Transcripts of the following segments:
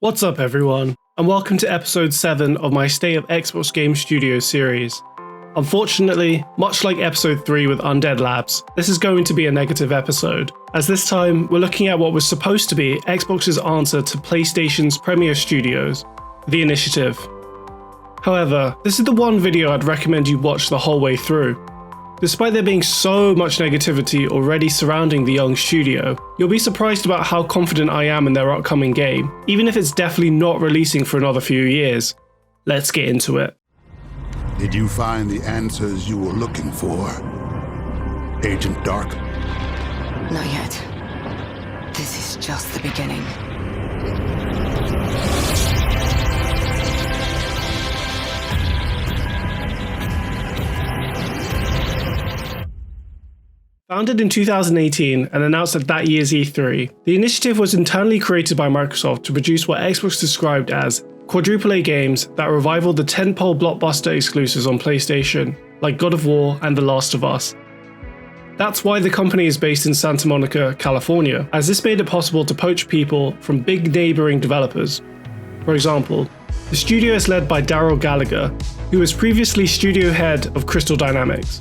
What's up everyone, and welcome to episode 7 of my State of Xbox Game Studios series. Unfortunately, much like episode 3 with Undead Labs, this is going to be a negative episode, as this time we're looking at what was supposed to be Xbox's answer to PlayStation's premier studios, The Initiative. However, this is the one video I'd recommend you watch the whole way through. Despite there being so much negativity already surrounding the young studio, you'll be surprised about how confident I am in their upcoming game, even if it's definitely not releasing for another few years. Let's get into it. Did you find the answers you were looking for, Agent Dark? Not yet. This is just the beginning. Founded in 2018 and announced at that year's E3, the Initiative was internally created by Microsoft to produce what Xbox described as quadruple-A games that revival the tentpole blockbuster exclusives on PlayStation, like God of War and The Last of Us. That's why the company is based in Santa Monica, California, as this made it possible to poach people from big neighboring developers. For example, the studio is led by Daryl Gallagher, who was previously studio head of Crystal Dynamics.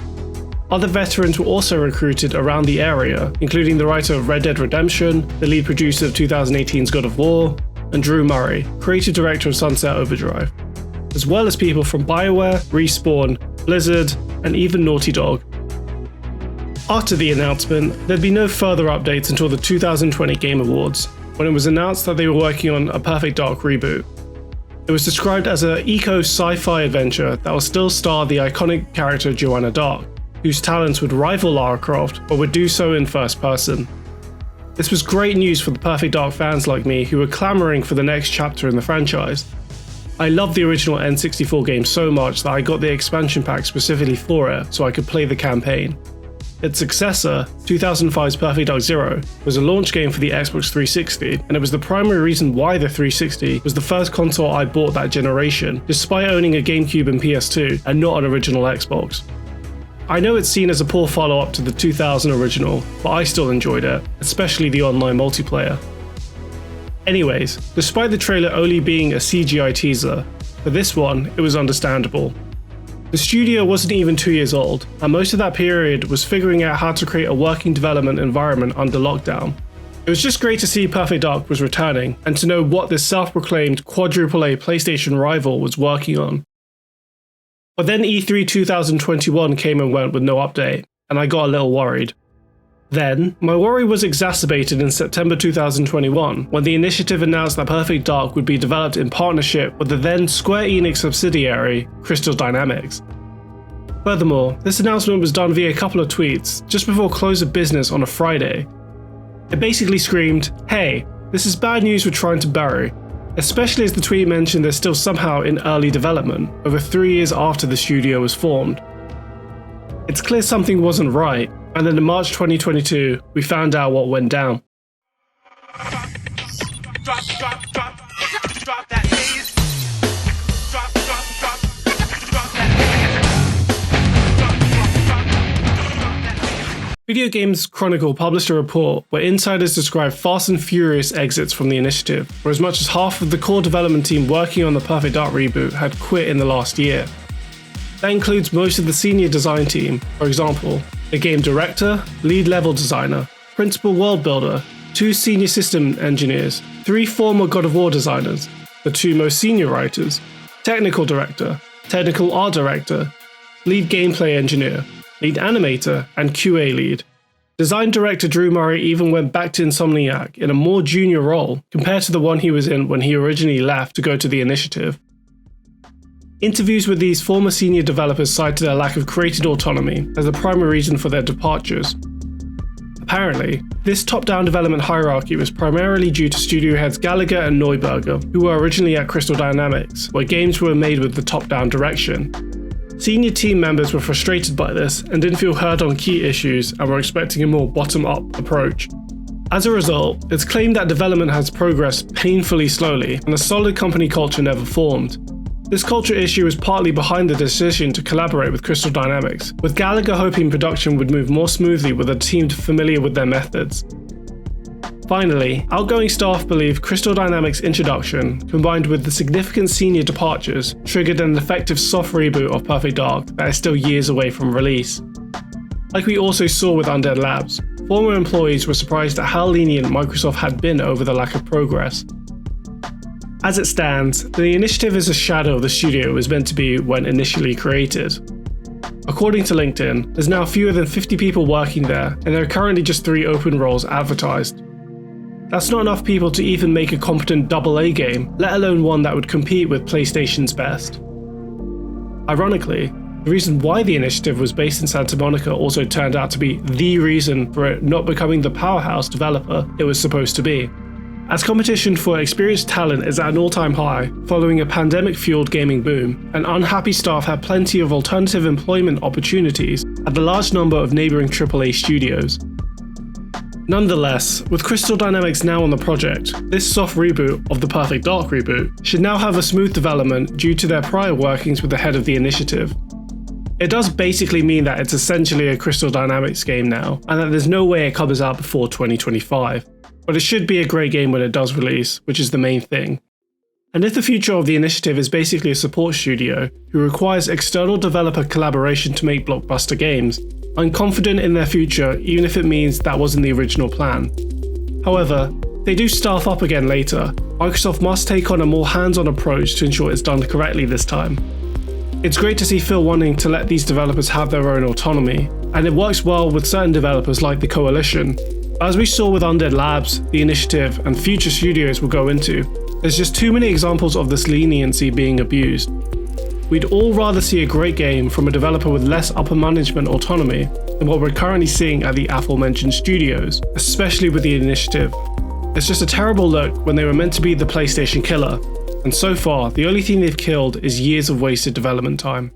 Other veterans were also recruited around the area, including the writer of Red Dead Redemption, the lead producer of 2018's God of War, and Drew Murray, creative director of Sunset Overdrive, as well as people from BioWare, Respawn, Blizzard, and even Naughty Dog. After the announcement, there'd be no further updates until the 2020 Game Awards, when it was announced that they were working on a Perfect Dark reboot. It was described as an eco-sci-fi adventure that will still star the iconic character Joanna Dark, whose talents would rival Lara Croft, but would do so in first person. This was great news for the Perfect Dark fans like me who were clamoring for the next chapter in the franchise. I loved the original N64 game so much that I got the expansion pack specifically for it so I could play the campaign. Its successor, 2005's Perfect Dark Zero, was a launch game for the Xbox 360, and it was the primary reason why the 360 was the first console I bought that generation, despite owning a GameCube and PS2 and not an original Xbox. I know it's seen as a poor follow-up to the 2000 original, but I still enjoyed it, especially the online multiplayer. Anyways, despite the trailer only being a CGI teaser, for this one, it was understandable. The studio wasn't even 2 years old, and most of that period was figuring out how to create a working development environment under lockdown. It was just great to see Perfect Dark was returning, and to know what this self-proclaimed quadruple-A PlayStation rival was working on. But then E3 2021 came and went with no update, and I got a little worried. Then, my worry was exacerbated in September 2021, when the Initiative announced that Perfect Dark would be developed in partnership with the then Square Enix subsidiary, Crystal Dynamics. Furthermore, this announcement was done via a couple of tweets, just before close of business on a Friday. It basically screamed, "Hey, this is bad news we're trying to bury," especially as the tweet mentioned they're still somehow in early development, over 3 years after the studio was formed. It's clear something wasn't right, and then in March 2022, we found out what went down. Video Games Chronicle published a report where insiders described fast and furious exits from the Initiative, where as much as half of the core development team working on the Perfect Dark reboot had quit in the last year. That includes most of the senior design team, for example, a game director, lead level designer, principal world builder, 2 senior system engineers, 3 former God of War designers, the 2 most senior writers, technical director, technical art director, lead gameplay engineer, lead animator, and QA lead. Design director Drew Murray even went back to Insomniac in a more junior role compared to the one he was in when he originally left to go to the Initiative. Interviews with these former senior developers cited a lack of creative autonomy as the primary reason for their departures. Apparently, this top-down development hierarchy was primarily due to studio heads Gallagher and Neuberger, who were originally at Crystal Dynamics, where games were made with the top-down direction. Senior team members were frustrated by this and didn't feel heard on key issues and were expecting a more bottom-up approach. As a result, it's claimed that development has progressed painfully slowly and a solid company culture never formed. This culture issue is partly behind the decision to collaborate with Crystal Dynamics, with Gallagher hoping production would move more smoothly with a team familiar with their methods. Finally, outgoing staff believe Crystal Dynamics' introduction, combined with the significant senior departures, triggered an effective soft reboot of Perfect Dark that is still years away from release. Like we also saw with Undead Labs, former employees were surprised at how lenient Microsoft had been over the lack of progress. As it stands, the initiative is a shadow of the studio it was meant to be when initially created. According to LinkedIn, there's now fewer than 50 people working there, and there are currently just 3 open roles advertised. That's not enough people to even make a competent AA game, let alone one that would compete with PlayStation's best. Ironically, the reason why the initiative was based in Santa Monica also turned out to be the reason for it not becoming the powerhouse developer it was supposed to be. As competition for experienced talent is at an all-time high, following a pandemic-fueled gaming boom, and unhappy staff have plenty of alternative employment opportunities at the large number of neighbouring AAA studios. Nonetheless, with Crystal Dynamics now on the project, this soft reboot of the Perfect Dark reboot should now have a smooth development due to their prior workings with the head of the initiative. It does basically mean that it's essentially a Crystal Dynamics game now, and that there's no way it comes out before 2025. But it should be a great game when it does release, which is the main thing. And if the future of the initiative is basically a support studio who requires external developer collaboration to make blockbuster games, I'm confident in their future even if it means that wasn't the original plan. However, if they do staff up again later, Microsoft must take on a more hands-on approach to ensure it's done correctly this time. It's great to see Phil wanting to let these developers have their own autonomy, and it works well with certain developers like the Coalition. As we saw with Undead Labs, the initiative, and future studios we'll go into, there's just too many examples of this leniency being abused. We'd all rather see a great game from a developer with less upper management autonomy than what we're currently seeing at the aforementioned studios, especially with the initiative. It's just a terrible look when they were meant to be the PlayStation killer, and so far the only thing they've killed is years of wasted development time.